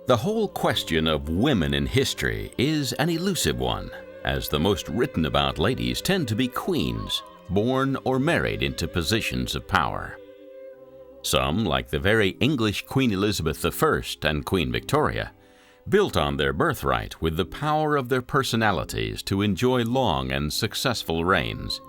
The whole question of women in history is an elusive one, as the most written about ladies tend to be queens, born or married into positions of power. Some, like the very English Queen Elizabeth I and Queen Victoria, built on their birthright with the power of their personalities to enjoy long and successful reigns,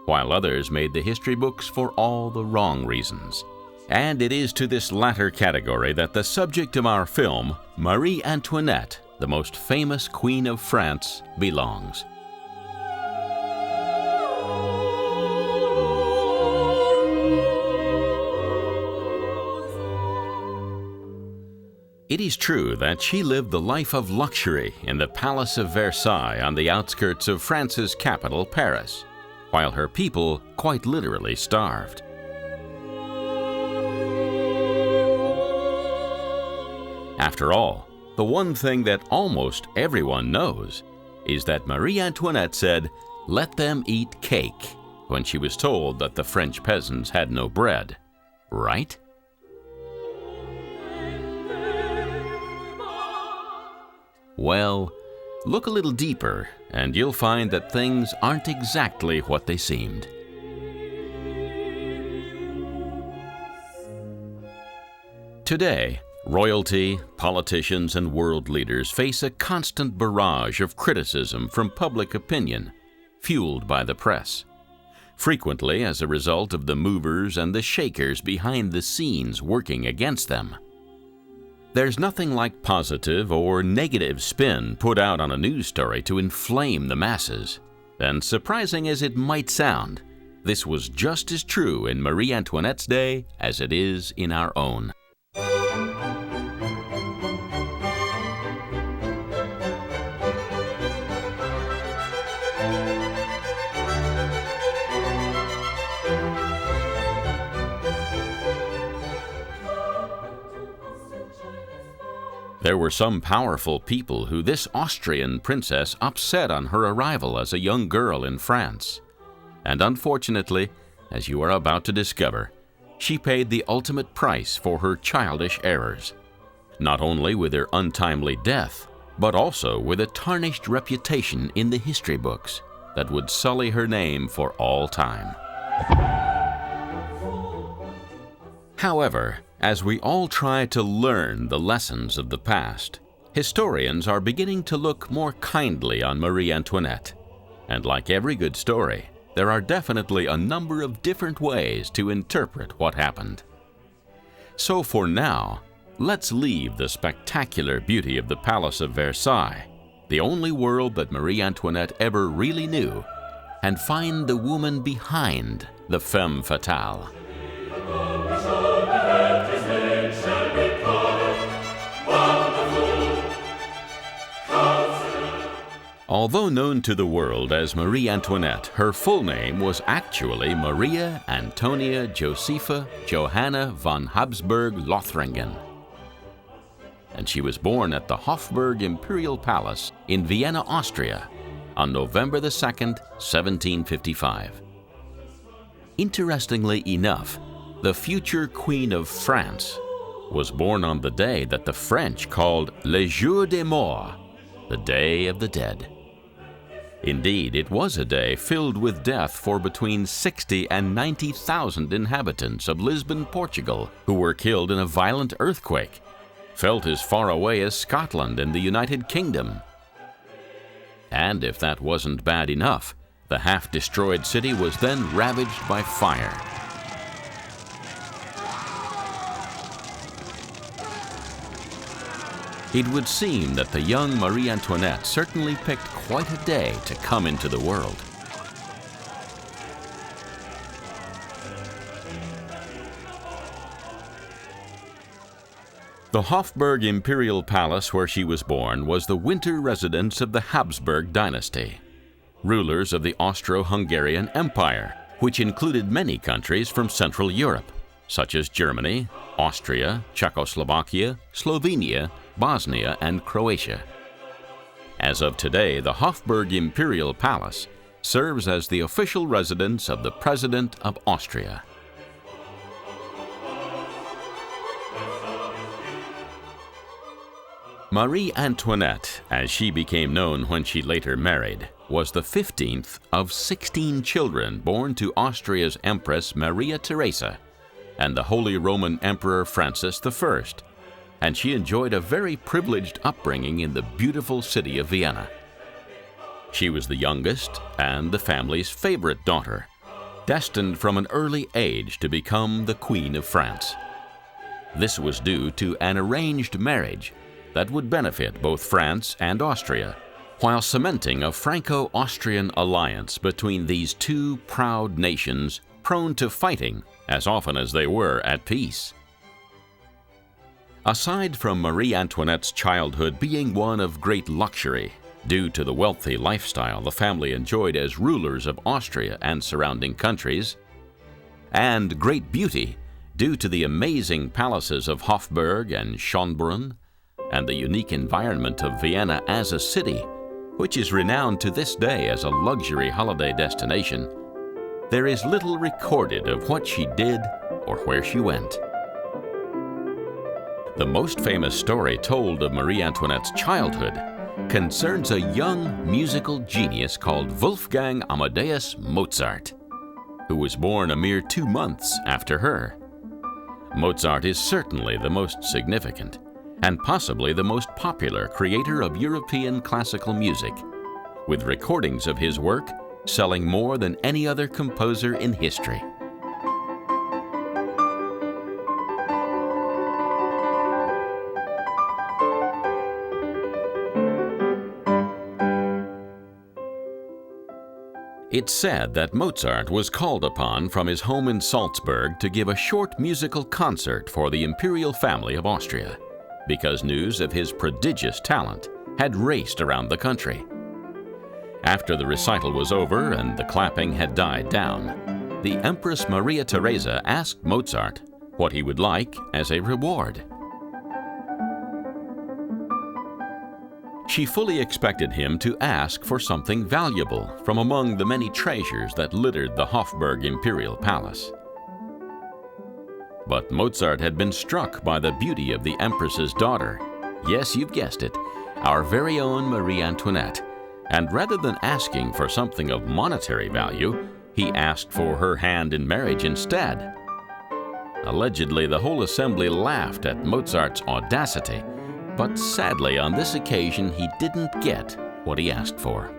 while others made the history books for all the wrong reasons. And it is to this latter category that the subject of our film, Marie Antoinette, the most famous Queen of France, belongs. It is true that she lived the life of luxury in the Palace of Versailles on the outskirts of France's capital, Paris, while her people quite literally starved. After all, the one thing that almost everyone knows is that Marie Antoinette said, "Let them eat cake," when she was told that the French peasants had no bread, right? Well, look a little deeper and you'll find that things aren't exactly what they seemed. Today, royalty, politicians, and world leaders face a constant barrage of criticism from public opinion, fueled by the press, frequently as a result of the movers and the shakers behind the scenes working against them. There's nothing like positive or negative spin put out on a news story to inflame the masses. And surprising as it might sound, this was just as true in Marie Antoinette's day as it is in our own. There were some powerful people who this Austrian princess upset on her arrival as a young girl in France. And unfortunately, as you are about to discover, she paid the ultimate price for her childish errors, not only with her untimely death, but also with a tarnished reputation in the history books that would sully her name for all time. However, as we all try to learn the lessons of the past, historians are beginning to look more kindly on Marie Antoinette. And like every good story, there are definitely a number of different ways to interpret what happened. So for now, let's leave the spectacular beauty of the Palace of Versailles, the only world that Marie Antoinette ever really knew, and find the woman behind the femme fatale. Although known to the world as Marie Antoinette, her full name was actually Maria Antonia Josepha Johanna von Habsburg-Lothringen. And she was born at the Hofburg Imperial Palace in Vienna, Austria, on November the 2nd, 1755. Interestingly enough, the future Queen of France was born on the day that the French called Le Jour des Morts, the Day of the Dead. Indeed, it was a day filled with death for between 60 and 90,000 inhabitants of Lisbon, Portugal, who were killed in a violent earthquake, felt as far away as Scotland and the United Kingdom. And if that wasn't bad enough, the half-destroyed city was then ravaged by fire. It would seem that the young Marie Antoinette certainly picked quite a day to come into the world. The Hofburg Imperial Palace where she was born was the winter residence of the Habsburg dynasty, rulers of the Austro-Hungarian Empire, which included many countries from Central Europe, such as Germany, Austria, Czechoslovakia, Slovenia, Bosnia, and Croatia. As of today, the Hofburg Imperial Palace serves as the official residence of the President of Austria. Marie Antoinette, as she became known when she later married, was the 15th of 16 children born to Austria's Empress Maria Theresa and the Holy Roman Emperor Francis I, and she enjoyed a very privileged upbringing in the beautiful city of Vienna. She was the youngest and the family's favorite daughter, destined from an early age to become the Queen of France. This was due to an arranged marriage that would benefit both France and Austria, while cementing a Franco-Austrian alliance between these two proud nations prone to fighting as often as they were at peace. Aside from Marie Antoinette's childhood being one of great luxury, due to the wealthy lifestyle the family enjoyed as rulers of Austria and surrounding countries, and great beauty due to the amazing palaces of Hofburg and Schönbrunn, and the unique environment of Vienna as a city, which is renowned to this day as a luxury holiday destination, there is little recorded of what she did or where she went. The most famous story told of Marie Antoinette's childhood concerns a young musical genius called Wolfgang Amadeus Mozart, who was born a mere 2 months after her. Mozart is certainly the most significant and possibly the most popular creator of European classical music, with recordings of his work selling more than any other composer in history. It's said that Mozart was called upon from his home in Salzburg to give a short musical concert for the imperial family of Austria, because news of his prodigious talent had raced around the country. After the recital was over and the clapping had died down, the Empress Maria Theresa asked Mozart what he would like as a reward. She fully expected him to ask for something valuable from among the many treasures that littered the Hofburg Imperial Palace. But Mozart had been struck by the beauty of the Empress's daughter, yes, you've guessed it, our very own Marie Antoinette, and rather than asking for something of monetary value, he asked for her hand in marriage instead. Allegedly, the whole assembly laughed at Mozart's audacity, but sadly on this occasion he didn't get what he asked for.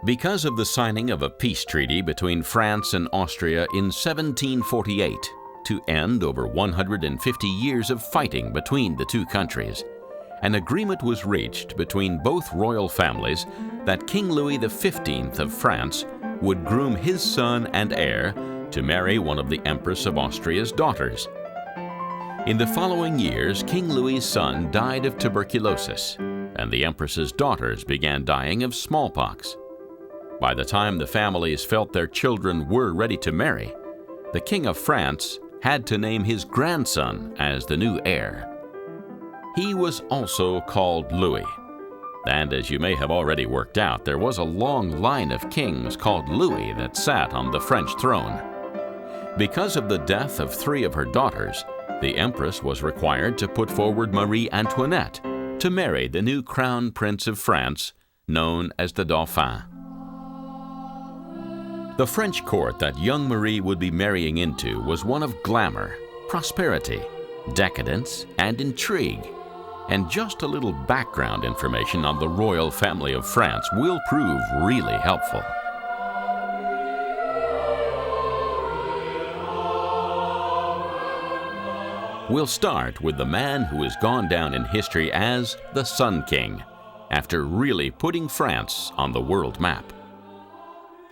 Because of the signing of a peace treaty between France and Austria in 1748 to end over 150 years of fighting between the two countries, an agreement was reached between both royal families that King Louis XV of France would groom his son and heir to marry one of the Empress of Austria's daughters. In the following years, King Louis's son died of tuberculosis, and the Empress's daughters began dying of smallpox. By the time the families felt their children were ready to marry, the King of France had to name his grandson as the new heir. He was also called Louis, and as you may have already worked out, there was a long line of kings called Louis that sat on the French throne. Because of the death of 3 of her daughters, the Empress was required to put forward Marie Antoinette to marry the new Crown Prince of France, known as the Dauphin. The French court that young Marie would be marrying into was one of glamour, prosperity, decadence, and intrigue. And just a little background information on the royal family of France will prove really helpful. We'll start with the man who has gone down in history as the Sun King, after really putting France on the world map.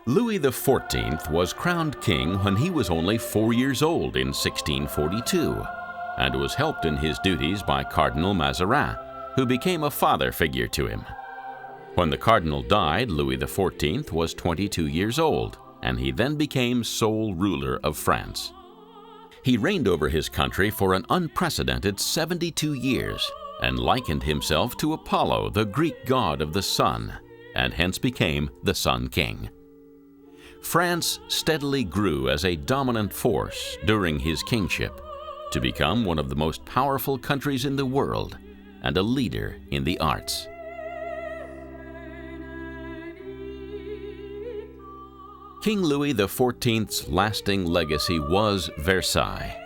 Louis XIV was crowned king when he was only 4 years old in 1642, and was helped in his duties by Cardinal Mazarin, who became a father figure to him. When the cardinal died, Louis XIV was 22 years old, and he then became sole ruler of France. He reigned over his country for an unprecedented 72 years, and likened himself to Apollo, the Greek god of the sun, and hence became the Sun King. France steadily grew as a dominant force during his kingship to become one of the most powerful countries in the world and a leader in the arts. King Louis XIV's lasting legacy was Versailles.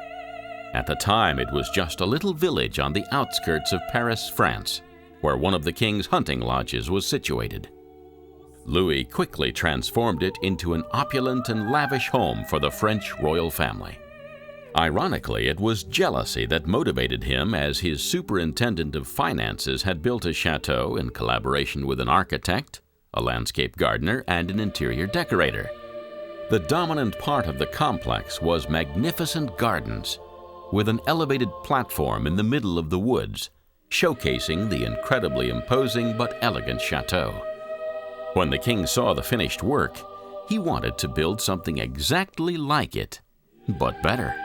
At the time, it was just a little village on the outskirts of Paris, France, where one of the king's hunting lodges was situated. Louis quickly transformed it into an opulent and lavish home for the French royal family. Ironically, it was jealousy that motivated him, as his superintendent of finances had built a chateau in collaboration with an architect, a landscape gardener, and an interior decorator. The dominant part of the complex was magnificent gardens, with an elevated platform in the middle of the woods, showcasing the incredibly imposing but elegant chateau. When the king saw the finished work, he wanted to build something exactly like it, but better.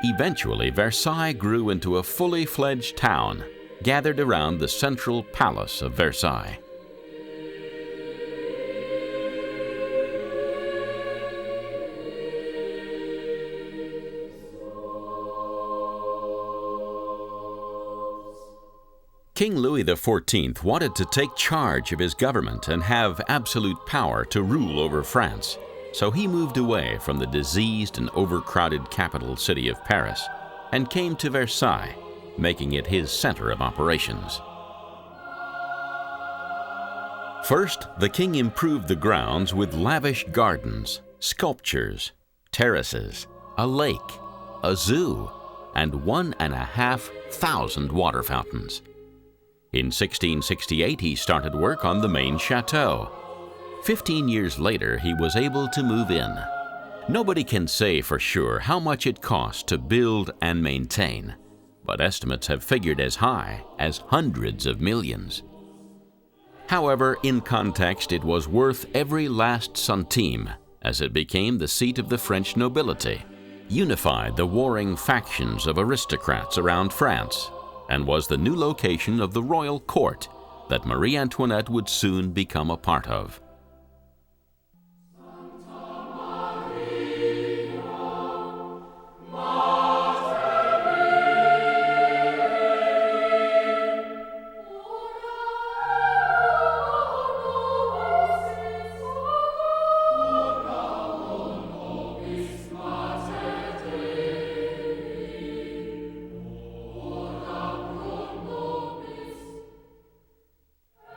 Eventually, Versailles grew into a fully fledged town, gathered around the central palace of Versailles. King Louis XIV wanted to take charge of his government and have absolute power to rule over France, so he moved away from the diseased and overcrowded capital city of Paris and came to Versailles, making it his center of operations. First, the king improved the grounds with lavish gardens, sculptures, terraces, a lake, a zoo, and 1,500 water fountains. In 1668, he started work on the main chateau. 15 years later, he was able to move in. Nobody can say for sure how much it cost to build and maintain, but estimates have figured as high as hundreds of millions. However, in context, it was worth every last centime, as it became the seat of the French nobility, unified the warring factions of aristocrats around France, and was the new location of the royal court that Marie Antoinette would soon become a part of.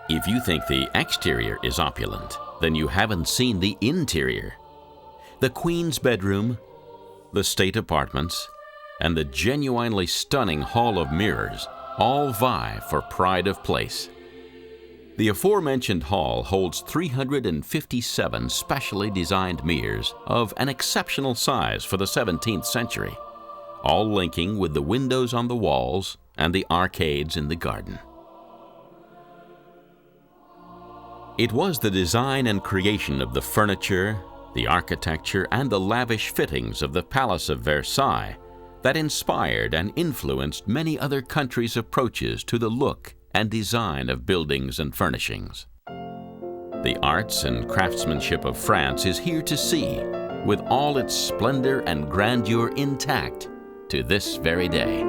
If you think the exterior is opulent, then you haven't seen the interior. The Queen's bedroom, the state apartments, and the genuinely stunning Hall of Mirrors all vie for pride of place. The aforementioned hall holds 357 specially designed mirrors of an exceptional size for the 17th century, all linking with the windows on the walls and the arcades in the garden. It was the design and creation of the furniture, the architecture, and the lavish fittings of the Palace of Versailles that inspired and influenced many other countries' approaches to the look and design of buildings and furnishings. The arts and craftsmanship of France is here to see, with all its splendor and grandeur intact to this very day.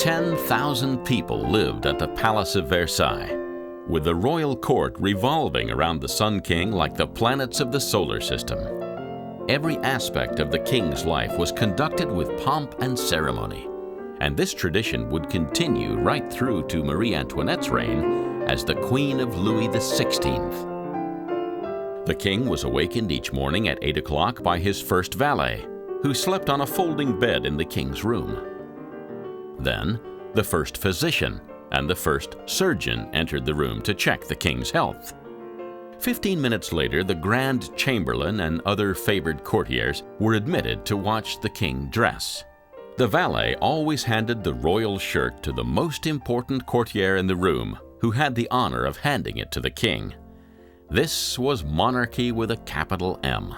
10,000 people lived at the Palace of Versailles, with the royal court revolving around the Sun King like the planets of the solar system. Every aspect of the king's life was conducted with pomp and ceremony, and this tradition would continue right through to Marie Antoinette's reign as the Queen of Louis XVI. The king was awakened each morning at 8 o'clock by his first valet, who slept on a folding bed in the king's room. Then, the first physician and the first surgeon entered the room to check the king's health. 15 minutes later, the Grand Chamberlain and other favored courtiers were admitted to watch the king dress. The valet always handed the royal shirt to the most important courtier in the room, who had the honor of handing it to the king. This was monarchy with a capital M.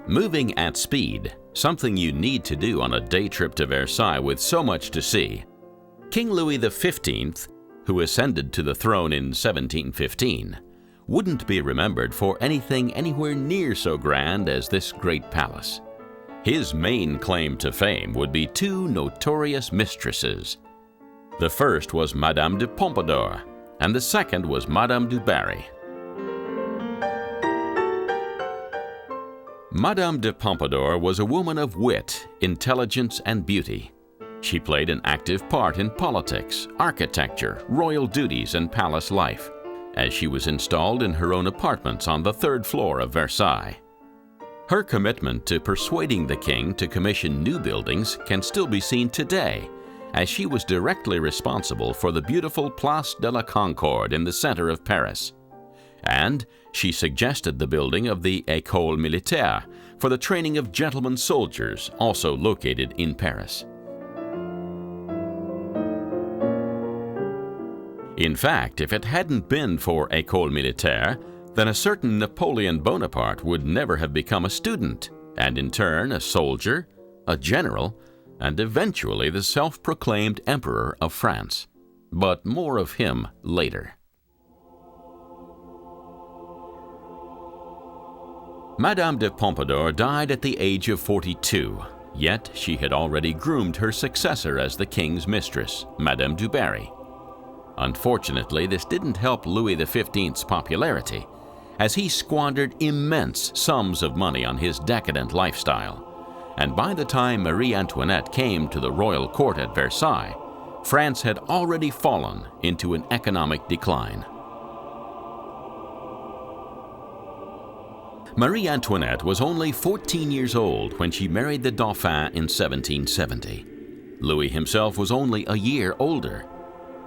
Moving at speed, something you need to do on a day trip to Versailles with so much to see, King Louis XV, who ascended to the throne in 1715, wouldn't be remembered for anything anywhere near so grand as this great palace. His main claim to fame would be two notorious mistresses. The first was Madame de Pompadour, and the second was Madame du Barry. Madame de Pompadour was a woman of wit, intelligence, and beauty. She played an active part in politics, architecture, royal duties, and palace life, as she was installed in her own apartments on the third floor of Versailles. Her commitment to persuading the king to commission new buildings can still be seen today, as she was directly responsible for the beautiful Place de la Concorde in the center of Paris. And she suggested the building of the École Militaire for the training of gentlemen soldiers, also located in Paris. In fact, if it hadn't been for École Militaire, then a certain Napoleon Bonaparte would never have become a student, and in turn a soldier, a general, and eventually the self-proclaimed Emperor of France. But more of him later. Madame de Pompadour died at the age of 42, yet she had already groomed her successor as the king's mistress, Madame du Barry. Unfortunately, this didn't help Louis XV's popularity, as he squandered immense sums of money on his decadent lifestyle. And by the time Marie Antoinette came to the royal court at Versailles, France had already fallen into an economic decline. Marie Antoinette was only 14 years old when she married the Dauphin in 1770. Louis himself was only a year older.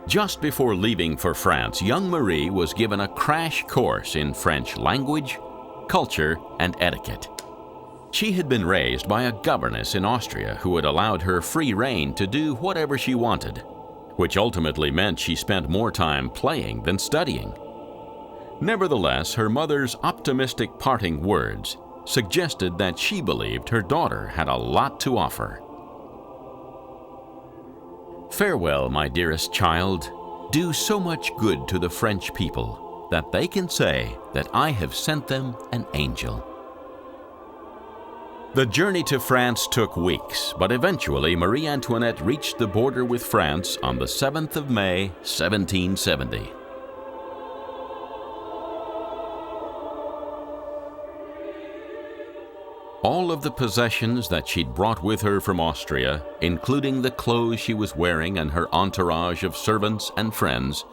Just before leaving for France, young Marie was given a crash course in French language, culture, and etiquette. She had been raised by a governess in Austria who had allowed her free rein to do whatever she wanted, which ultimately meant she spent more time playing than studying. Nevertheless, her mother's optimistic parting words suggested that she believed her daughter had a lot to offer. Farewell, my dearest child. Do so much good to the French people that they can say that I have sent them an angel. The journey to France took weeks, but eventually Marie Antoinette reached the border with France on the 7th of May, 1770. All of the possessions that she'd brought with her from Austria, including the clothes she was wearing and her entourage of servants and friends,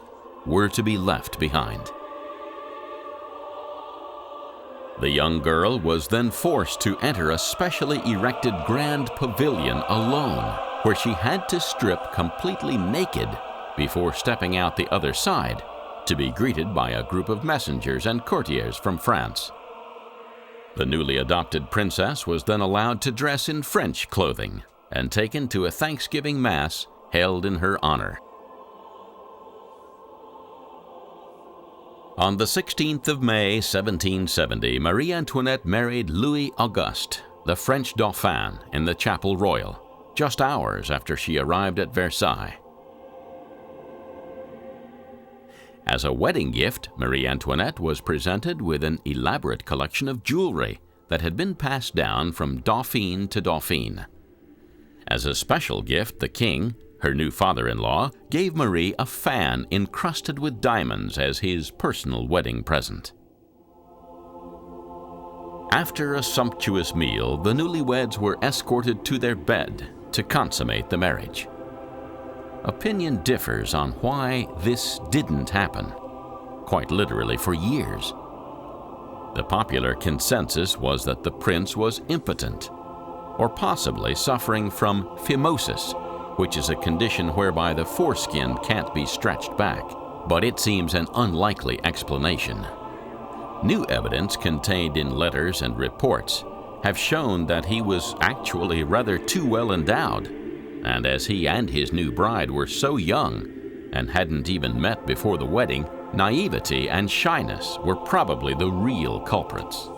were to be left behind. The young girl was then forced to enter a specially erected grand pavilion alone, where she had to strip completely naked before stepping out the other side to be greeted by a group of messengers and courtiers from France. The newly adopted princess was then allowed to dress in French clothing and taken to a Thanksgiving Mass held in her honor. On the 16th of May, 1770, Marie Antoinette married Louis Auguste, the French Dauphin, in the Chapel Royal, just hours after she arrived at Versailles. As a wedding gift, Marie Antoinette was presented with an elaborate collection of jewelry that had been passed down from Dauphine to Dauphine. As a special gift, the king, her new father-in-law, gave Marie a fan encrusted with diamonds as his personal wedding present. After a sumptuous meal, the newlyweds were escorted to their bed to consummate the marriage. Opinion differs on why this didn't happen, quite literally for years. The popular consensus was that the prince was impotent, or possibly suffering from phimosis, which is a condition whereby the foreskin can't be stretched back, but it seems an unlikely explanation. New evidence contained in letters and reports have shown that he was actually rather too well endowed, and as he and his new bride were so young and hadn't even met before the wedding, naivety and shyness were probably the real culprits.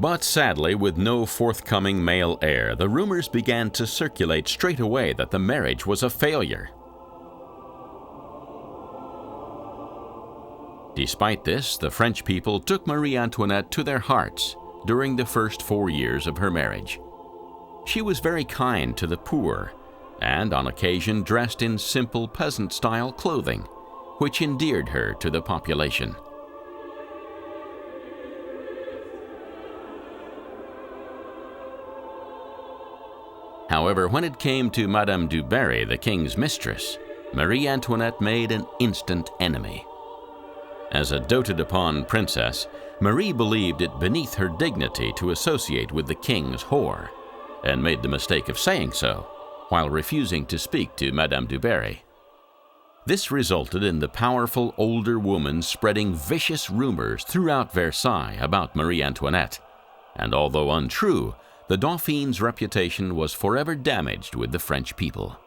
But sadly, with no forthcoming male heir, the rumors began to circulate straight away that the marriage was a failure. Despite this, the French people took Marie Antoinette to their hearts during the first 4 years of her marriage. She was very kind to the poor, and on occasion dressed in simple peasant-style clothing, which endeared her to the population. However, when it came to Madame du Barry, the king's mistress, Marie Antoinette made an instant enemy. As a doted-upon princess, Marie believed it beneath her dignity to associate with the king's whore, and made the mistake of saying so, while refusing to speak to Madame du Barry. This resulted in the powerful older woman spreading vicious rumors throughout Versailles about Marie Antoinette, and although untrue, the Dauphine's reputation was forever damaged with the French people.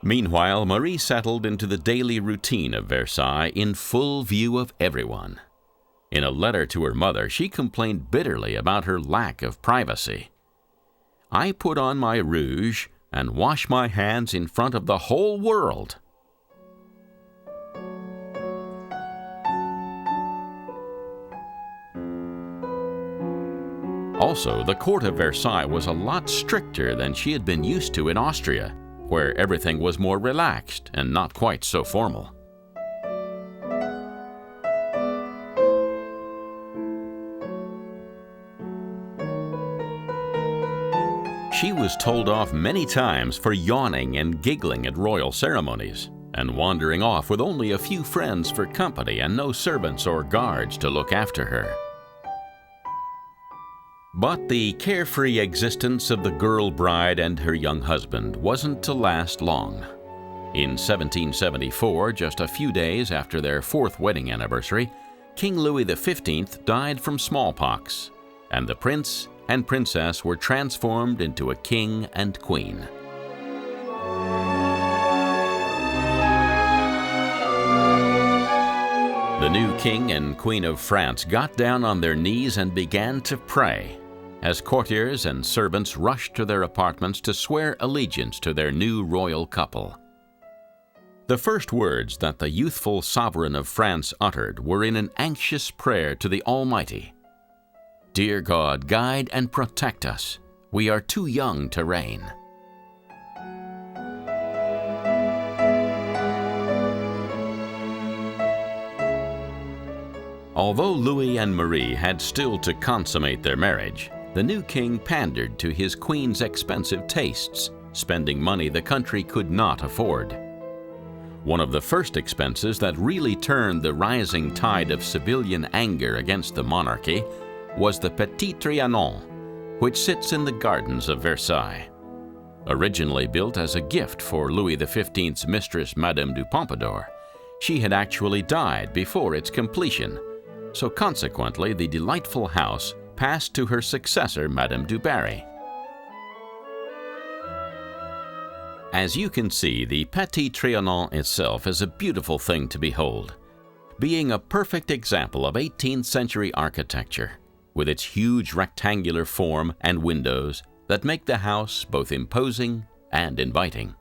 Meanwhile, Marie settled into the daily routine of Versailles in full view of everyone. In a letter to her mother, she complained bitterly about her lack of privacy. "I put on my rouge and wash my hands in front of the whole world." Also, the court of Versailles was a lot stricter than she had been used to in Austria, where everything was more relaxed and not quite so formal. She was told off many times for yawning and giggling at royal ceremonies, and wandering off with only a few friends for company and no servants or guards to look after her. But the carefree existence of the girl bride and her young husband wasn't to last long. In 1774, just a few days after their 4th wedding anniversary, King Louis XV died from smallpox, and the prince and princess were transformed into a king and queen. The new king and queen of France got down on their knees and began to pray, as courtiers and servants rushed to their apartments to swear allegiance to their new royal couple. The first words that the youthful sovereign of France uttered were in an anxious prayer to the Almighty. "Dear God, guide and protect us. We are too young to reign." Although Louis and Marie had still to consummate their marriage, the new king pandered to his queen's expensive tastes, spending money the country could not afford. One of the first expenses that really turned the rising tide of civilian anger against the monarchy was the Petit Trianon, which sits in the gardens of Versailles. Originally built as a gift for Louis XV's mistress Madame du Pompadour, she had actually died before its completion, so consequently the delightful house passed to her successor, Madame du Barry. As you can see, the Petit Trianon itself is a beautiful thing to behold, being a perfect example of 18th century architecture, with its huge rectangular form and windows that make the house both imposing and inviting.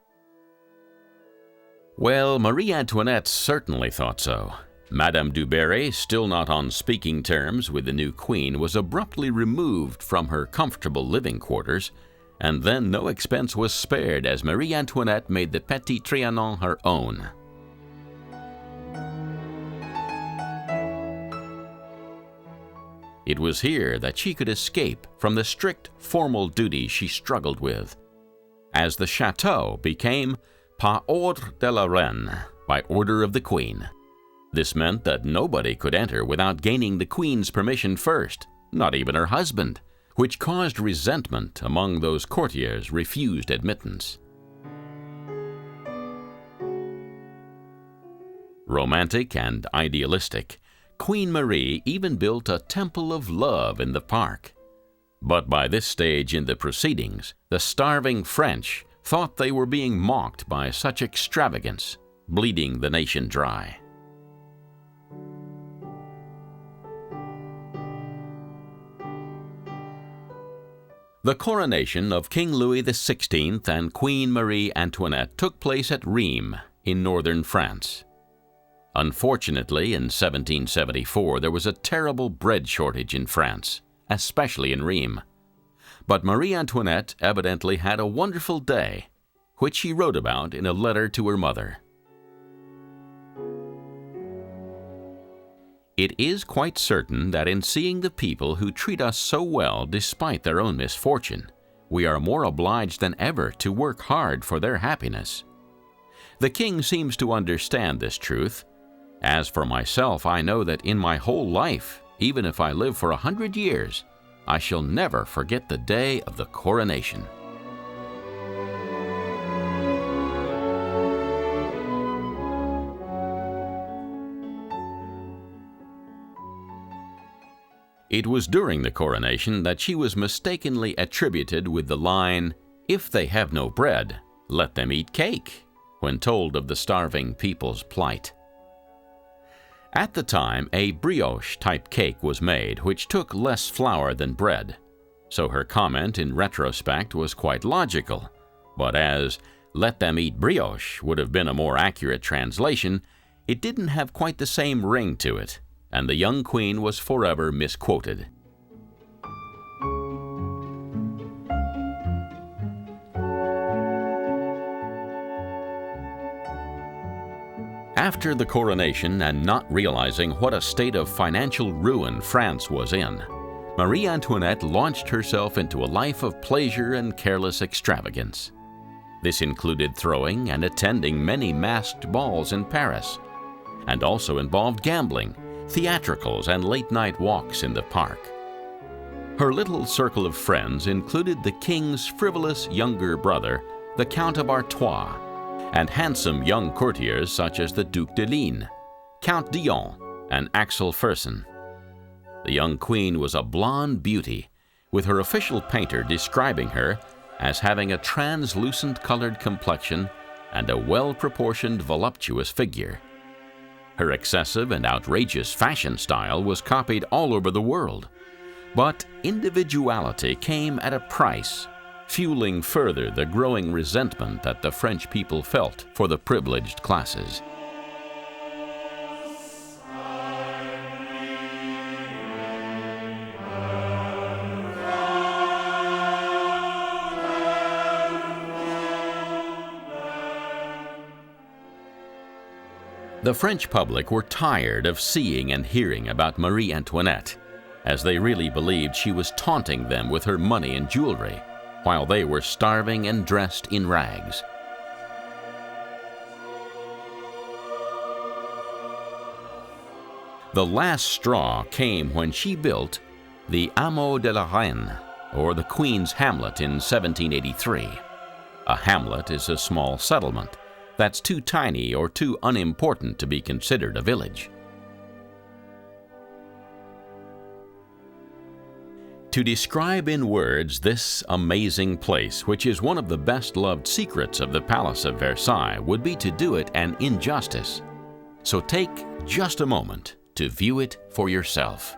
Well, Marie Antoinette certainly thought so. Madame du Barry, still not on speaking terms with the new queen, was abruptly removed from her comfortable living quarters, and then no expense was spared as Marie Antoinette made the Petit Trianon her own. It was here that she could escape from the strict formal duties she struggled with, as the chateau became par ordre de la reine, by order of the queen. This meant that nobody could enter without gaining the queen's permission first, not even her husband, which caused resentment among those courtiers refused admittance. Romantic and idealistic, Queen Marie even built a temple of love in the park. But by this stage in the proceedings, the starving French thought they were being mocked by such extravagance, bleeding the nation dry. The coronation of King Louis XVI and Queen Marie Antoinette took place at Rheims in northern France. Unfortunately, in 1774, there was a terrible bread shortage in France, especially in Rheims. But Marie Antoinette evidently had a wonderful day, which she wrote about in a letter to her mother. It is quite certain that in seeing the people who treat us so well despite their own misfortune, we are more obliged than ever to work hard for their happiness. The king seems to understand this truth. As for myself, I know that in my whole life, even if I live for 100 years, I shall never forget the day of the coronation. It was during the coronation that she was mistakenly attributed with the line, "If they have no bread, let them eat cake," when told of the starving people's plight. At the time, a brioche-type cake was made, which took less flour than bread, so her comment in retrospect was quite logical. But as "let them eat brioche" would have been a more accurate translation, it didn't have quite the same ring to it, and the young queen was forever misquoted. After the coronation, and not realizing what a state of financial ruin France was in, Marie Antoinette launched herself into a life of pleasure and careless extravagance. This included throwing and attending many masked balls in Paris, and also involved gambling, theatricals, and late-night walks in the park. Her little circle of friends included the king's frivolous younger brother, the Count of Artois, and handsome young courtiers such as the Duc de Ligne, Count Dion, and Axel Fersen. The young queen was a blonde beauty, with her official painter describing her as having a translucent colored complexion and a well-proportioned voluptuous figure. Her excessive and outrageous fashion style was copied all over the world, but individuality came at a price, fueling further the growing resentment that the French people felt for the privileged classes. The French public were tired of seeing and hearing about Marie Antoinette, as they really believed she was taunting them with her money and jewelry, while they were starving and dressed in rags. The last straw came when she built the Hameau de la Reine, or the Queen's Hamlet, in 1783. A hamlet is a small settlement that's too tiny or too unimportant to be considered a village. To describe in words this amazing place, which is one of the best-loved secrets of the Palace of Versailles, would be to do it an injustice. So take just a moment to view it for yourself.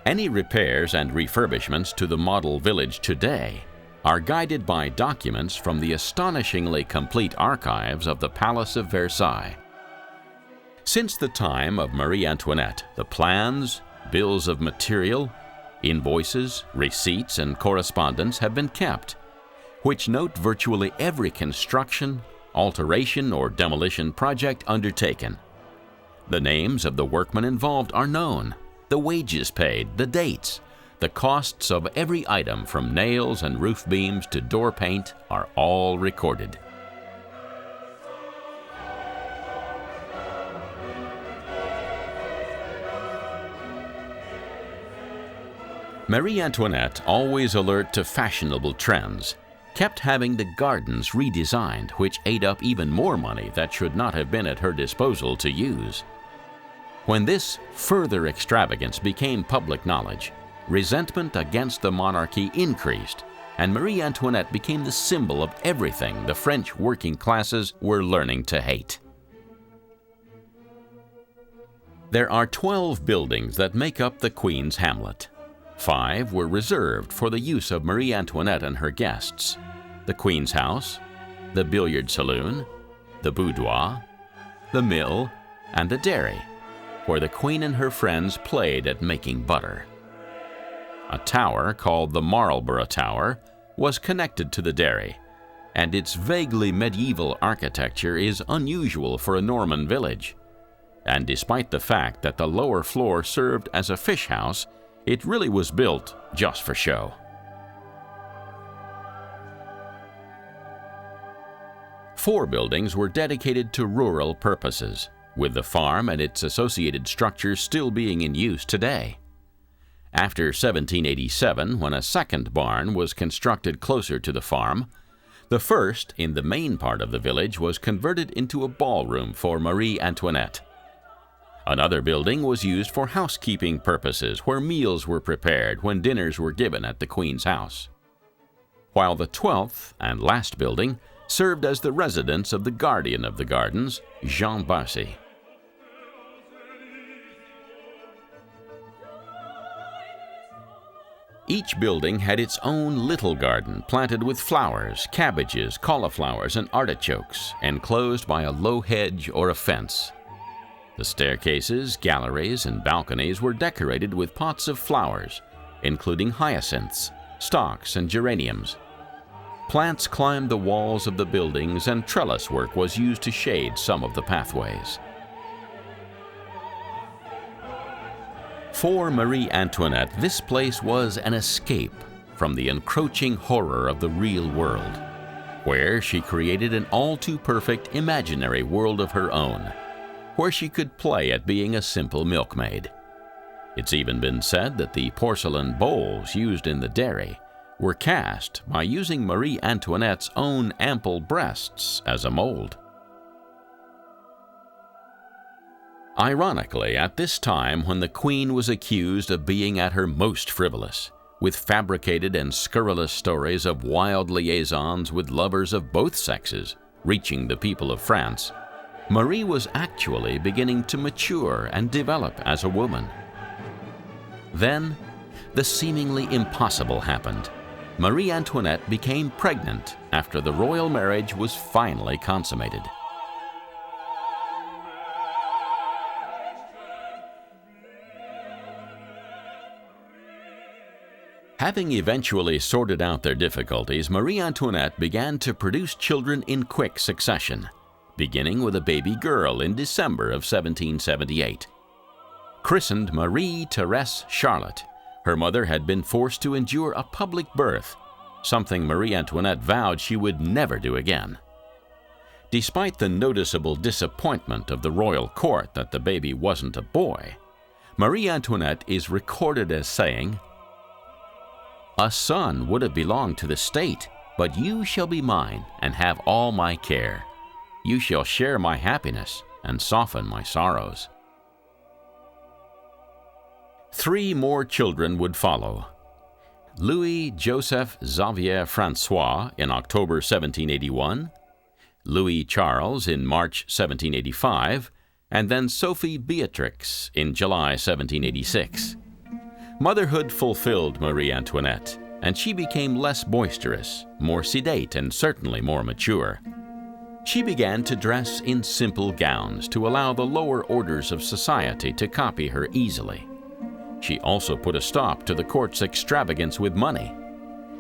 Any repairs and refurbishments to the model village today are guided by documents from the astonishingly complete archives of the Palace of Versailles. Since the time of Marie Antoinette, the plans, bills of material, invoices, receipts, and correspondence have been kept, which note virtually every construction, alteration, or demolition project undertaken. The names of the workmen involved are known, the wages paid, the dates, the costs of every item from nails and roof beams to door paint are all recorded. Marie Antoinette, always alert to fashionable trends, kept having the gardens redesigned, which ate up even more money that should not have been at her disposal to use. When this further extravagance became public knowledge, resentment against the monarchy increased, and Marie Antoinette became the symbol of everything the French working classes were learning to hate. There are 12 buildings that make up the Queen's Hamlet. 5 were reserved for the use of Marie Antoinette and her guests: the Queen's House, the billiard saloon, the boudoir, the mill, and the dairy, where the Queen and her friends played at making butter. A tower called the Marlborough Tower was connected to the dairy, and its vaguely medieval architecture is unusual for a Norman village. And despite the fact that the lower floor served as a fish house, it really was built just for show. Four buildings were dedicated to rural purposes, with the farm and its associated structures still being in use today. After 1787, when a second barn was constructed closer to the farm, the first in the main part of the village was converted into a ballroom for Marie Antoinette. Another building was used for housekeeping purposes, where meals were prepared when dinners were given at the Queen's house. While the 12th and last building served as the residence of the guardian of the gardens, Jean Barcy. Each building had its own little garden planted with flowers, cabbages, cauliflowers, and artichokes, enclosed by a low hedge or a fence. The staircases, galleries, and balconies were decorated with pots of flowers, including hyacinths, stocks, and geraniums. Plants climbed the walls of the buildings, and trellis work was used to shade some of the pathways. For Marie Antoinette, this place was an escape from the encroaching horror of the real world, where she created an all-too-perfect imaginary world of her own, where she could play at being a simple milkmaid. It's even been said that the porcelain bowls used in the dairy were cast by using Marie Antoinette's own ample breasts as a mold. Ironically, at this time when the Queen was accused of being at her most frivolous, with fabricated and scurrilous stories of wild liaisons with lovers of both sexes reaching the people of France, Marie was actually beginning to mature and develop as a woman. Then, the seemingly impossible happened. Marie Antoinette became pregnant after the royal marriage was finally consummated. Having eventually sorted out their difficulties, Marie Antoinette began to produce children in quick succession, beginning with a baby girl in December of 1778. Christened Marie Therese Charlotte, her mother had been forced to endure a public birth, something Marie Antoinette vowed she would never do again. Despite the noticeable disappointment of the royal court that the baby wasn't a boy, Marie Antoinette is recorded as saying, "A son would have belonged to the state, but you shall be mine and have all my care. You shall share my happiness and soften my sorrows." 3 more children would follow. Louis Joseph Xavier Francois in October 1781, Louis Charles in March 1785, and then Sophie Beatrix in July 1786. Motherhood fulfilled Marie Antoinette, and she became less boisterous, more sedate, and certainly more mature. She began to dress in simple gowns to allow the lower orders of society to copy her easily. She also put a stop to the court's extravagance with money.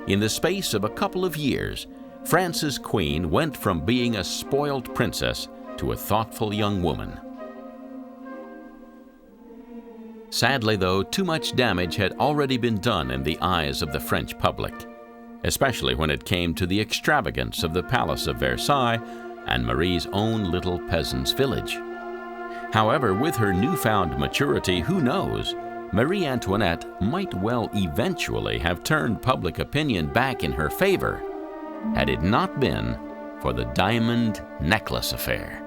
In the space of a couple of years, France's queen went from being a spoiled princess to a thoughtful young woman. Sadly, though, too much damage had already been done in the eyes of the French public, especially when it came to the extravagance of the Palace of Versailles and Marie's own little peasant's village. However, with her newfound maturity, who knows, Marie Antoinette might well eventually have turned public opinion back in her favor had it not been for the diamond necklace affair.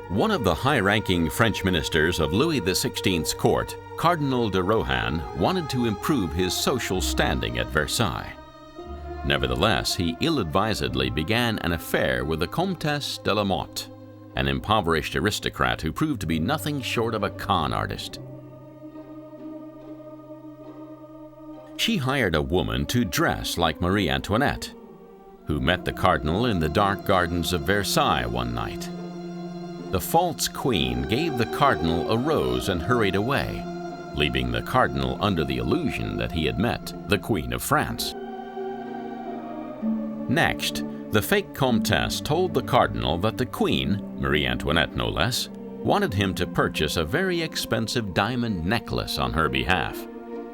One of the high-ranking French ministers of Louis XVI's court, Cardinal de Rohan, wanted to improve his social standing at Versailles. Nevertheless, he ill-advisedly began an affair with the Comtesse de la Motte, an impoverished aristocrat who proved to be nothing short of a con artist. She hired a woman to dress like Marie Antoinette, who met the cardinal in the dark gardens of Versailles one night. The false queen gave the cardinal a rose and hurried away, leaving the cardinal under the illusion that he had met the Queen of France. Next, the fake comtesse told the cardinal that the queen, Marie Antoinette no less, wanted him to purchase a very expensive diamond necklace on her behalf.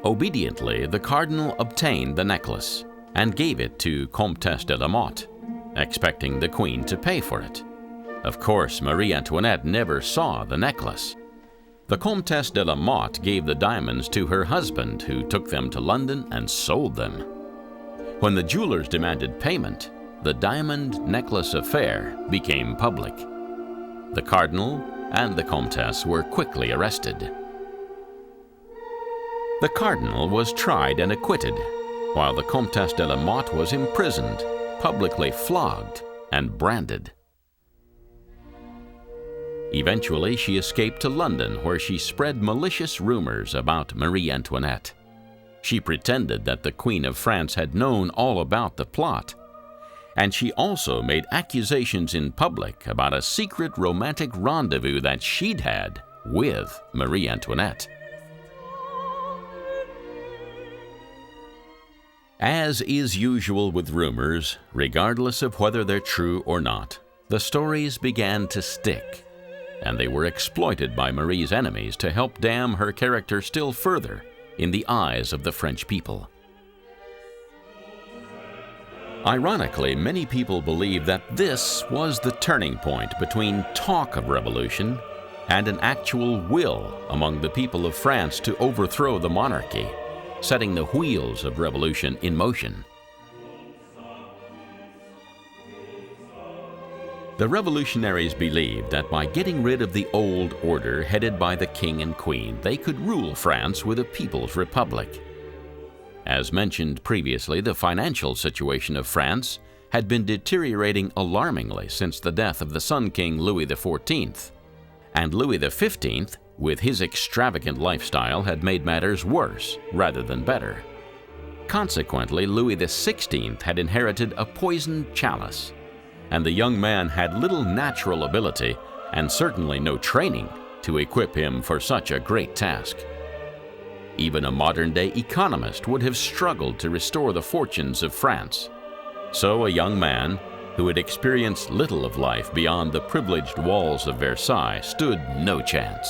Obediently, the cardinal obtained the necklace and gave it to Comtesse de la Motte, expecting the queen to pay for it. Of course, Marie Antoinette never saw the necklace. The Comtesse de la Motte gave the diamonds to her husband, who took them to London and sold them. When the jewelers demanded payment, the diamond necklace affair became public. The cardinal and the comtesse were quickly arrested. The cardinal was tried and acquitted, while the Comtesse de la Motte was imprisoned, publicly flogged, and branded. Eventually, she escaped to London, where she spread malicious rumors about Marie Antoinette. She pretended that the Queen of France had known all about the plot, and she also made accusations in public about a secret romantic rendezvous that she'd had with Marie Antoinette. As is usual with rumors, regardless of whether they're true or not, the stories began to stick, and they were exploited by Marie's enemies to help damn her character still further in the eyes of the French people. Ironically, many people believe that this was the turning point between talk of revolution and an actual will among the people of France to overthrow the monarchy, setting the wheels of revolution in motion. The revolutionaries believed that by getting rid of the old order headed by the king and queen, they could rule France with a people's republic. As mentioned previously, the financial situation of France had been deteriorating alarmingly since the death of the Sun King Louis XIV, and Louis XV, with his extravagant lifestyle, had made matters worse rather than better. Consequently, Louis XVI had inherited a poisoned chalice, and the young man had little natural ability and certainly no training to equip him for such a great task. Even a modern-day economist would have struggled to restore the fortunes of France. So a young man who had experienced little of life beyond the privileged walls of Versailles stood no chance.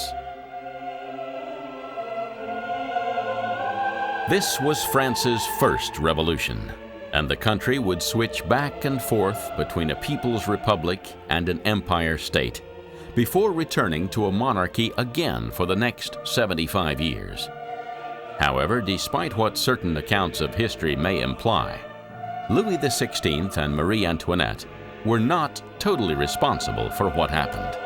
This was France's first revolution, and the country would switch back and forth between a people's republic and an empire state, before returning to a monarchy again for the next 75 years. However, despite what certain accounts of history may imply, Louis XVI and Marie Antoinette were not totally responsible for what happened.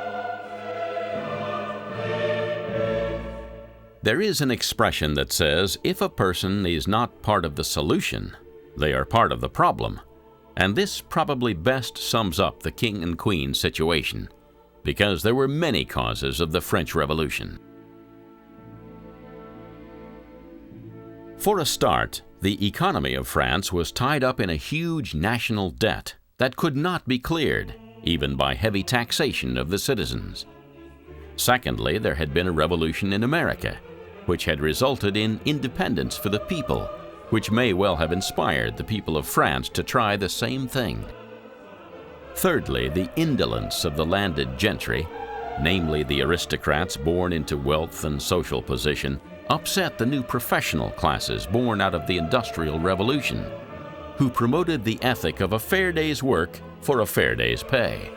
There is an expression that says, if a person is not part of the solution, they are part of the problem, and this probably best sums up the king and queen situation, because there were many causes of the French Revolution. For a start, the economy of France was tied up in a huge national debt that could not be cleared, even by heavy taxation of the citizens. Secondly, there had been a revolution in America, which had resulted in independence for the people, which may well have inspired the people of France to try the same thing. Thirdly, the indolence of the landed gentry, namely the aristocrats born into wealth and social position, upset the new professional classes born out of the Industrial Revolution, who promoted the ethic of a fair day's work for a fair day's pay.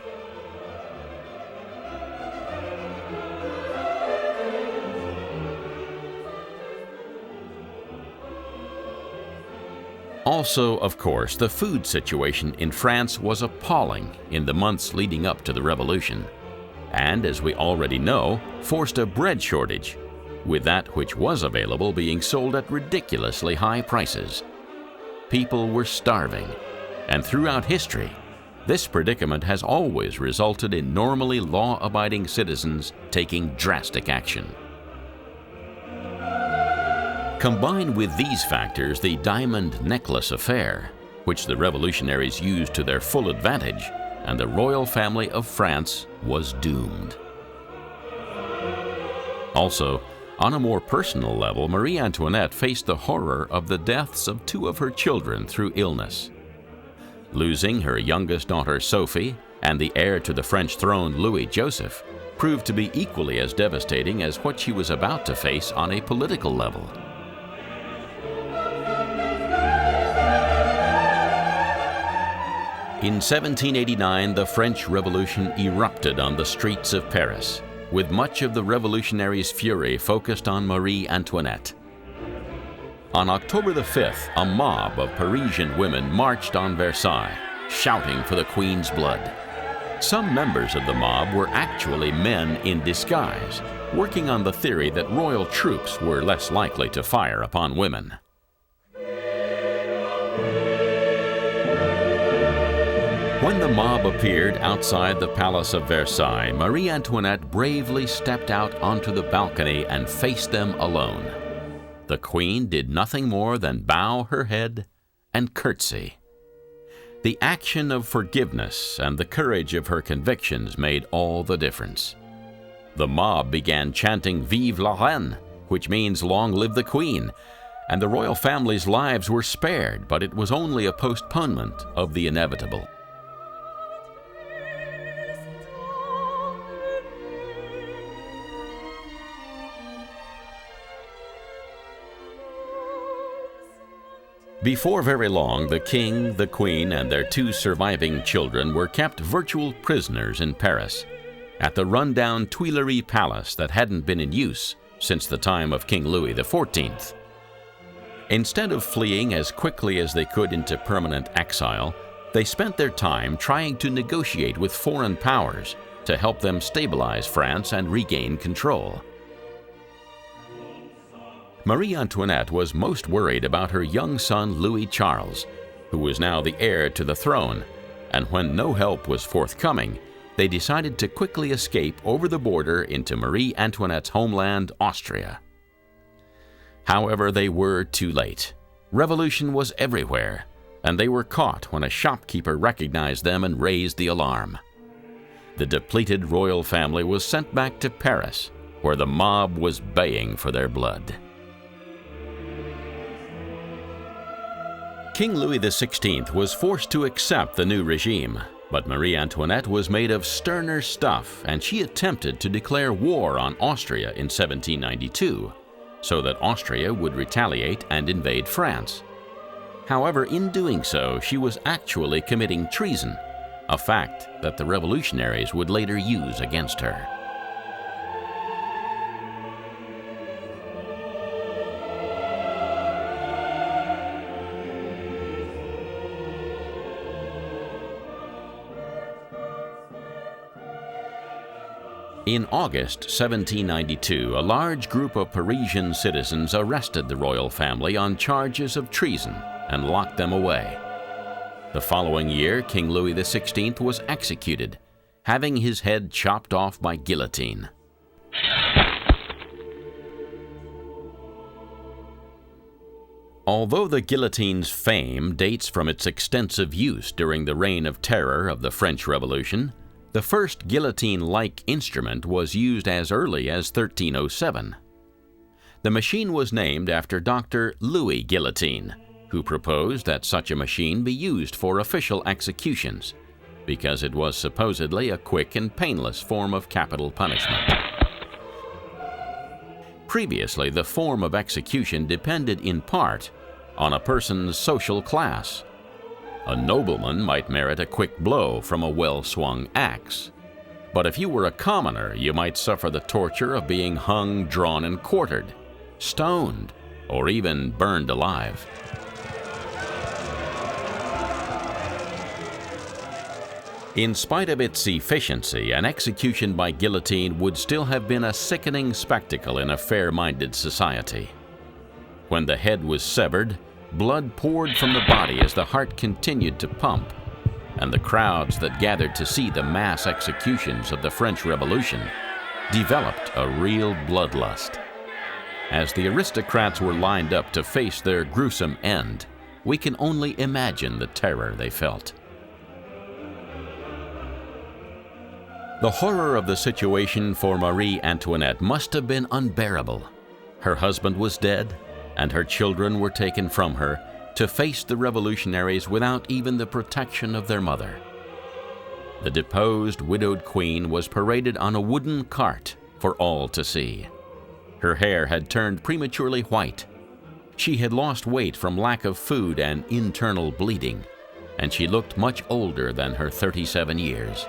Also, of course, the food situation in France was appalling in the months leading up to the revolution, and, as we already know, forced a bread shortage, with that which was available being sold at ridiculously high prices. People were starving, and throughout history, this predicament has always resulted in normally law-abiding citizens taking drastic action. Combined with these factors, the diamond necklace affair, which the revolutionaries used to their full advantage, and the royal family of France was doomed. Also, on a more personal level, Marie Antoinette faced the horror of the deaths of two of her children through illness. Losing her youngest daughter Sophie and the heir to the French throne Louis Joseph proved to be equally as devastating as what she was about to face on a political level. In 1789, the French Revolution erupted on the streets of Paris, with much of the revolutionaries' fury focused on Marie Antoinette. On October the 5th, a mob of Parisian women marched on Versailles, shouting for the Queen's blood. Some members of the mob were actually men in disguise, working on the theory that royal troops were less likely to fire upon women. When the mob appeared outside the Palace of Versailles, Marie Antoinette bravely stepped out onto the balcony and faced them alone. The Queen did nothing more than bow her head and curtsy. The action of forgiveness and the courage of her convictions made all the difference. The mob began chanting "Vive la Reine," which means "Long live the Queen," and the royal family's lives were spared, but it was only a postponement of the inevitable. Before very long, the king, the queen, and their two surviving children were kept virtual prisoners in Paris, at the rundown Tuileries Palace that hadn't been in use since the time of King Louis XIV. Instead of fleeing as quickly as they could into permanent exile, they spent their time trying to negotiate with foreign powers to help them stabilize France and regain control. Marie Antoinette was most worried about her young son Louis Charles, who was now the heir to the throne, and when no help was forthcoming, they decided to quickly escape over the border into Marie Antoinette's homeland, Austria. However, they were too late. Revolution was everywhere, and they were caught when a shopkeeper recognized them and raised the alarm. The depleted royal family was sent back to Paris, where the mob was baying for their blood. King Louis XVI was forced to accept the new regime, but Marie Antoinette was made of sterner stuff, and she attempted to declare war on Austria in 1792, so that Austria would retaliate and invade France. However, in doing so, she was actually committing treason, a fact that the revolutionaries would later use against her. In August 1792, a large group of Parisian citizens arrested the royal family on charges of treason and locked them away. The following year, King Louis XVI was executed, having his head chopped off by guillotine. Although the guillotine's fame dates from its extensive use during the Reign of Terror of the French Revolution, the first guillotine-like instrument was used as early as 1307. The machine was named after Dr. Louis Guillotine, who proposed that such a machine be used for official executions, because it was supposedly a quick and painless form of capital punishment. Previously, the form of execution depended in part on a person's social class. A nobleman might merit a quick blow from a well-swung axe. But if you were a commoner, you might suffer the torture of being hung, drawn, and quartered, stoned, or even burned alive. In spite of its efficiency, an execution by guillotine would still have been a sickening spectacle in a fair-minded society. When the head was severed, blood poured from the body as the heart continued to pump, and the crowds that gathered to see the mass executions of the French Revolution developed a real bloodlust. As the aristocrats were lined up to face their gruesome end, we can only imagine the terror they felt. The horror of the situation for Marie Antoinette must have been unbearable. Her husband was dead, and her children were taken from her to face the revolutionaries without even the protection of their mother. The deposed widowed queen was paraded on a wooden cart for all to see. Her hair had turned prematurely white. She had lost weight from lack of food and internal bleeding, and she looked much older than her 37 years.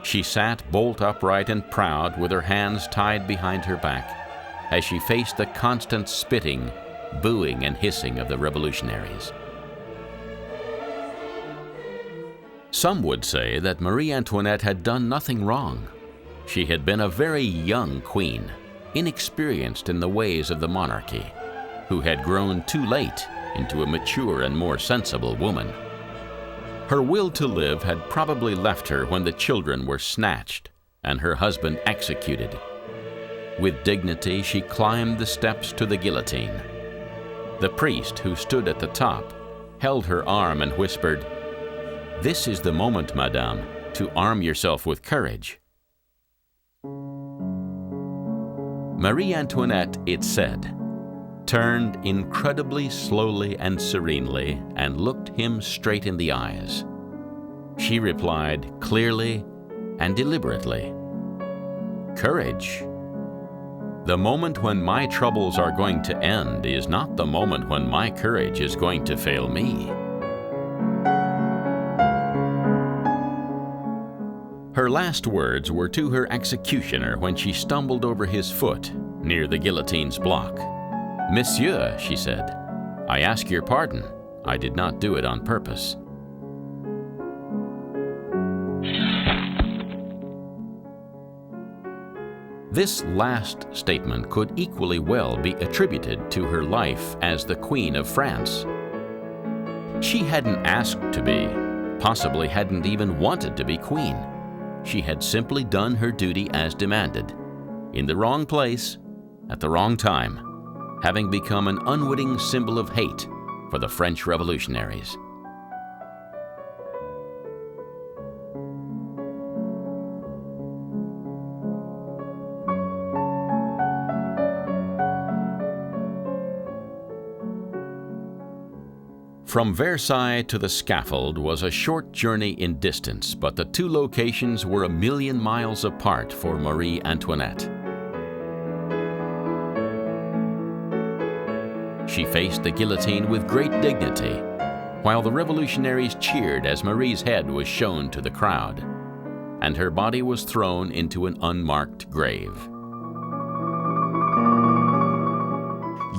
She sat bolt upright and proud with her hands tied behind her back as she faced the constant spitting, booing, and hissing of the revolutionaries. Some would say that Marie Antoinette had done nothing wrong. She had been a very young queen, inexperienced in the ways of the monarchy, who had grown too late into a mature and more sensible woman. Her will to live had probably left her when the children were snatched and her husband executed. With dignity, she climbed the steps to the guillotine. The priest, who stood at the top, held her arm and whispered, "This is the moment, madame, to arm yourself with courage." Marie Antoinette, it said, turned incredibly slowly and serenely and looked him straight in the eyes. She replied clearly and deliberately, "Courage. The moment when my troubles are going to end is not the moment when my courage is going to fail me." Her last words were to her executioner when she stumbled over his foot near the guillotine's block. "Monsieur," she said, "I ask your pardon. I did not do it on purpose." This last statement could equally well be attributed to her life as the Queen of France. She hadn't asked to be, possibly hadn't even wanted to be queen. She had simply done her duty as demanded, in the wrong place, at the wrong time, having become an unwitting symbol of hate for the French revolutionaries. From Versailles to the scaffold was a short journey in distance, but the two locations were 1,000,000 miles apart for Marie Antoinette. She faced the guillotine with great dignity, while the revolutionaries cheered as Marie's head was shown to the crowd, and her body was thrown into an unmarked grave.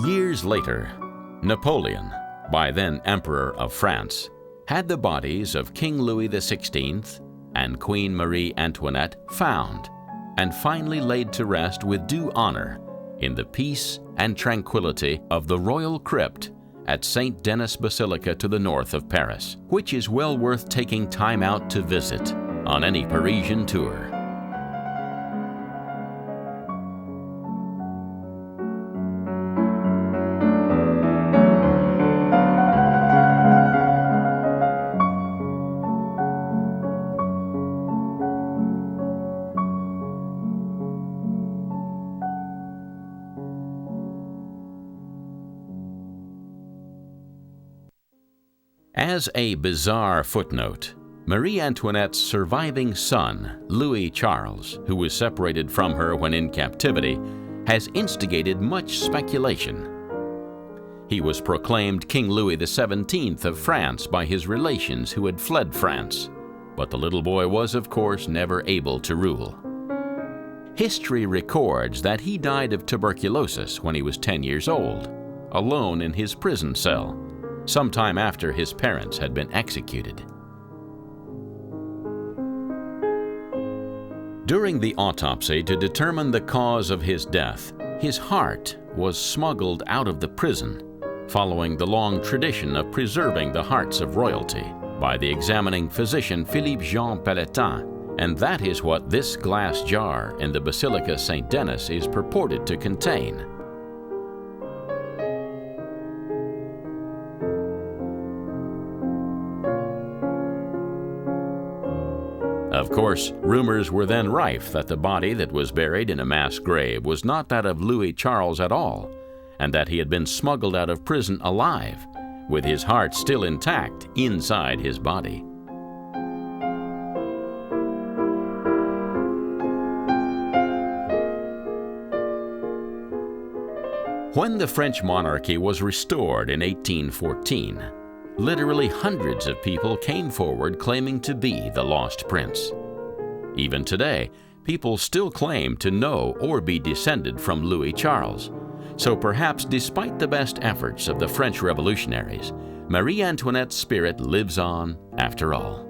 Years later, Napoleon, by then Emperor of France, had the bodies of King Louis XVI and Queen Marie Antoinette found and finally laid to rest with due honor in the peace and tranquility of the royal crypt at St. Denis Basilica to the north of Paris, which is well worth taking time out to visit on any Parisian tour. As a bizarre footnote, Marie Antoinette's surviving son, Louis Charles, who was separated from her when in captivity, has instigated much speculation. He was proclaimed King Louis XVII of France by his relations who had fled France, but the little boy was, of course, never able to rule. History records that he died of tuberculosis when he was 10 years old, alone in his prison cell, sometime after his parents had been executed. During the autopsy to determine the cause of his death, his heart was smuggled out of the prison, following the long tradition of preserving the hearts of royalty by the examining physician Philippe Jean Pelletan, and that is what this glass jar in the Basilica St. Denis is purported to contain. Of course, rumors were then rife that the body that was buried in a mass grave was not that of Louis Charles at all, and that he had been smuggled out of prison alive, with his heart still intact inside his body. When the French monarchy was restored in 1814, literally hundreds of people came forward claiming to be the lost prince. Even today, people still claim to know or be descended from Louis Charles. So perhaps despite the best efforts of the French revolutionaries, Marie Antoinette's spirit lives on after all.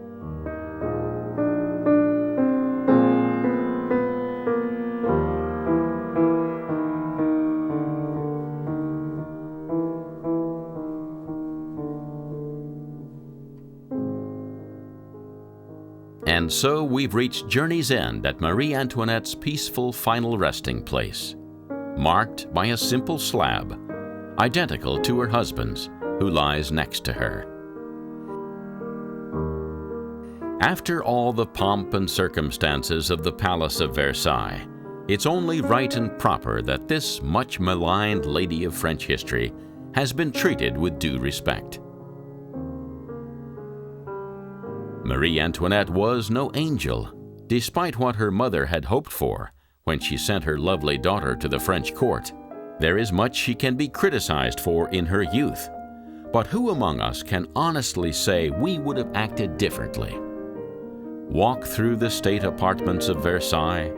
And so we've reached journey's end at Marie Antoinette's peaceful final resting place, marked by a simple slab, identical to her husband's, who lies next to her. After all the pomp and circumstances of the Palace of Versailles, it's only right and proper that this much maligned lady of French history has been treated with due respect. Marie Antoinette was no angel, despite what her mother had hoped for when she sent her lovely daughter to the French court. There is much she can be criticized for in her youth, but who among us can honestly say we would have acted differently? Walk through the state apartments of Versailles,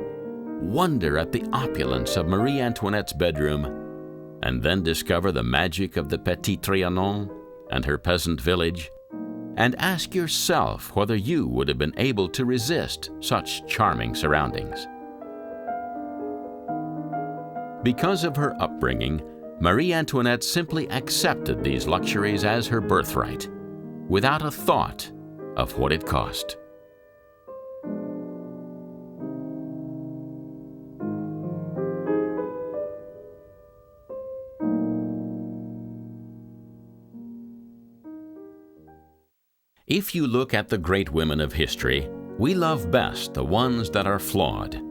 wonder at the opulence of Marie Antoinette's bedroom, and then discover the magic of the Petit Trianon and her peasant village, and ask yourself whether you would have been able to resist such charming surroundings. Because of her upbringing, Marie Antoinette simply accepted these luxuries as her birthright, without a thought of what it cost. If you look at the great women of history, we love best the ones that are flawed.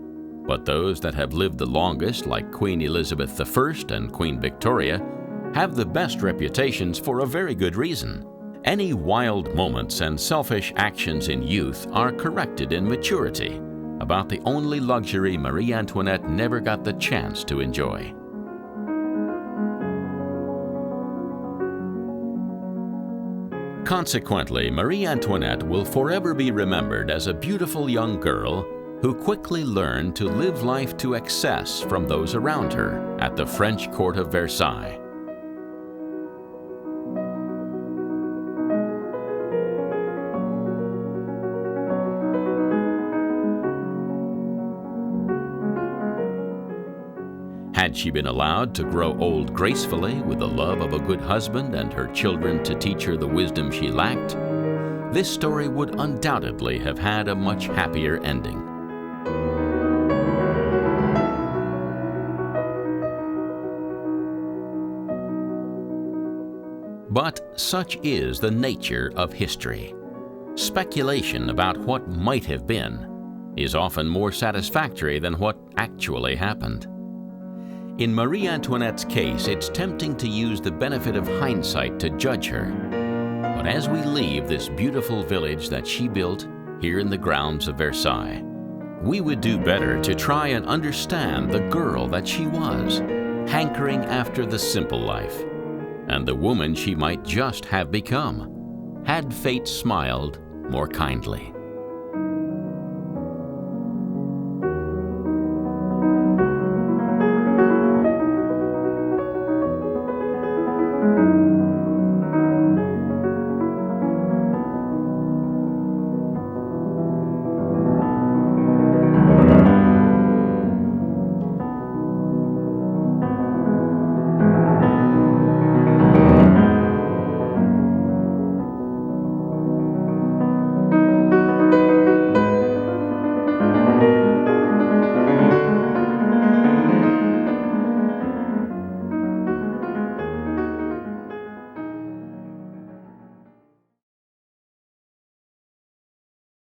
But those that have lived the longest, like Queen Elizabeth I and Queen Victoria, have the best reputations for a very good reason. Any wild moments and selfish actions in youth are corrected in maturity, about the only luxury Marie Antoinette never got the chance to enjoy. Consequently, Marie Antoinette will forever be remembered as a beautiful young girl who quickly learned to live life to excess from those around her at the French court of Versailles. Had she been allowed to grow old gracefully with the love of a good husband and her children to teach her the wisdom she lacked, this story would undoubtedly have had a much happier ending. But such is the nature of history. Speculation about what might have been is often more satisfactory than what actually happened. In Marie Antoinette's case, it's tempting to use the benefit of hindsight to judge her. But as we leave this beautiful village that she built here in the grounds of Versailles, we would do better to try and understand the girl that she was, hankering after the simple life, and the woman she might just have become, had fate smiled more kindly.